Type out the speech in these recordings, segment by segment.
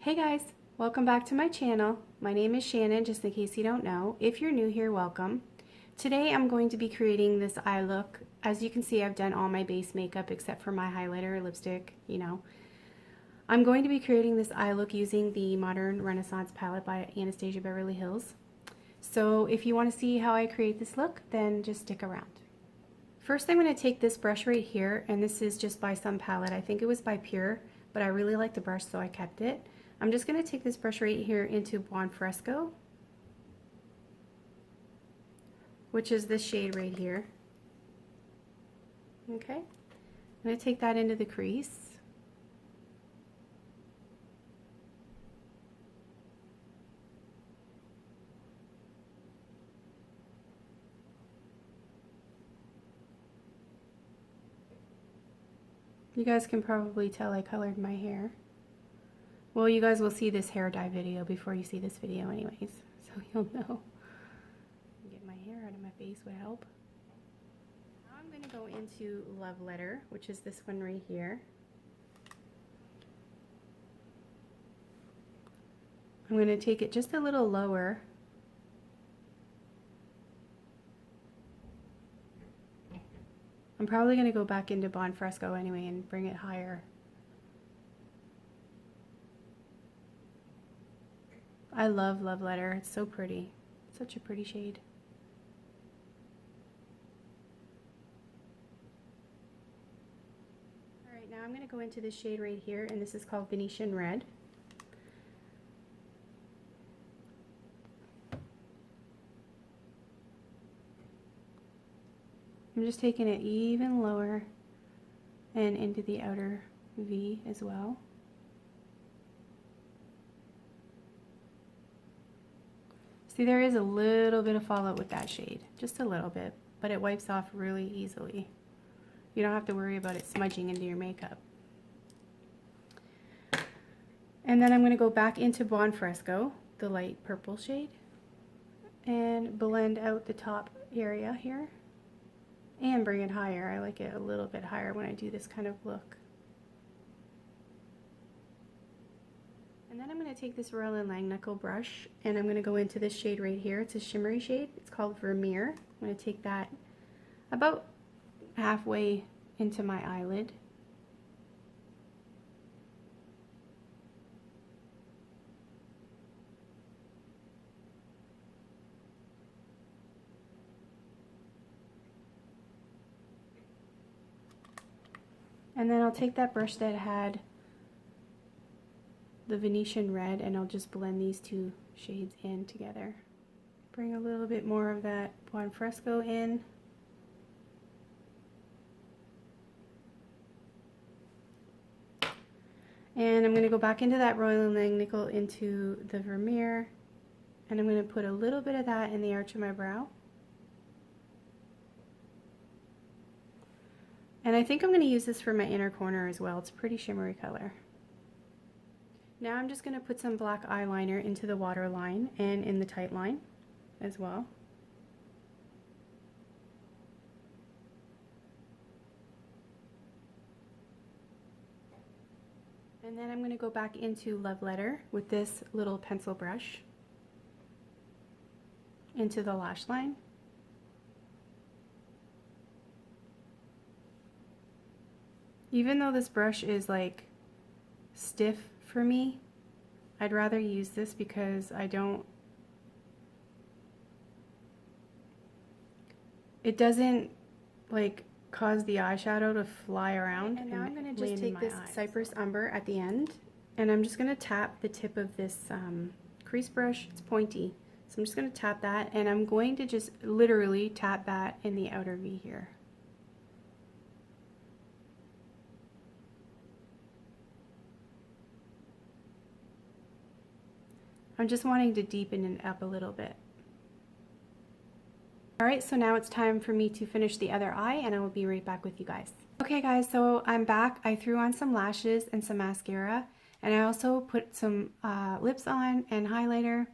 Hey guys, welcome back to my channel. My name is Shannon, just in case you don't know. If you're new here, welcome. Today I'm going to be creating this eye look. As you can see, I've done all my base makeup except for my highlighter, lipstick, you know. I'm going to be creating this eye look using the Modern Renaissance palette by Anastasia Beverly Hills. So if you want to see how I create this look, then just stick around. First, I'm going to take this brush right here, and this is just by some palette. I think it was by Pure, but I really like the brush, so I kept it. I'm just going to take this brush right here into Buon Fresco, which is this shade right here. Okay, I'm going to take that into the crease. You guys can probably tell I colored my hair. Well, you guys will see this hair dye video before you see this video anyways, so you'll know. Get my hair out of my face would help. Now I'm going to go into Love Letter, which is this one right here. I'm going to take it just a little lower. I'm probably going to go back into Buon Fresco anyway and bring it higher. I love Love Letter. It's so pretty. Such a pretty shade. Alright, now I'm going to go into this shade right here, and this is called Venetian Red. I'm just taking it even lower and into the outer V as well. See, there is a little bit of fallout with that shade, just a little bit, but it wipes off really easily. You don't have to worry about it smudging into your makeup. And then I'm going to go back into Buon Fresco, the light purple shade, and blend out the top area here and bring it higher. I like it a little bit higher when I do this kind of look. And then I'm going to take this Royal & Langnickel brush, and I'm going to go into this shade right here. It's a shimmery shade. It's called Vermeer. I'm going to take that about halfway into my eyelid. And then I'll take that brush that had the Venetian Red, and I'll just blend these two shades in together. Bring a little bit more of that Buon Fresco in. And I'm going to go back into that Royal & Langnickel into the Vermeer, and I'm going to put a little bit of that in the arch of my brow. And I think I'm going to use this for my inner corner as well. It's a pretty shimmery color. Now I'm just going to put some black eyeliner into the waterline and in the tight line as well. And then I'm going to go back into Love Letter with this little pencil brush into the lash line. Even though this brush is like stiff for me, I'd rather use this because it doesn't like cause the eyeshadow to fly around. And now I'm going to just take this Cypress Umber at the end, and I'm just going to tap the tip of this crease brush. It's pointy, so I'm just going to tap that, and I'm going to just literally tap that in the outer V here. I'm just wanting to deepen it up a little bit. Alright, so now it's time for me to finish the other eye, and I will be right back with you guys. Okay guys, so I'm back. I threw on some lashes and some mascara, and I also put some lips on and highlighter.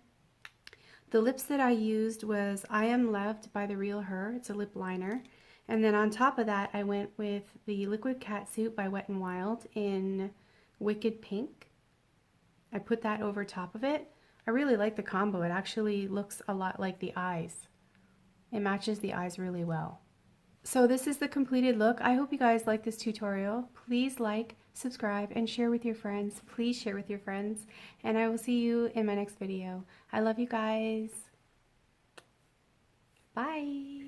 The lips that I used was I Am Loved by The Real Her. It's a lip liner. And then on top of that, I went with the Liquid Catsuit by Wet n Wild in Wicked Pink. I put that over top of it. I really like the combo. It actually looks a lot like the eyes. It matches the eyes really well. So this is the completed look. I hope you guys like this tutorial. Please like, subscribe, and share with your friends. Please share with your friends. And I will see you in my next video. I love you guys. Bye.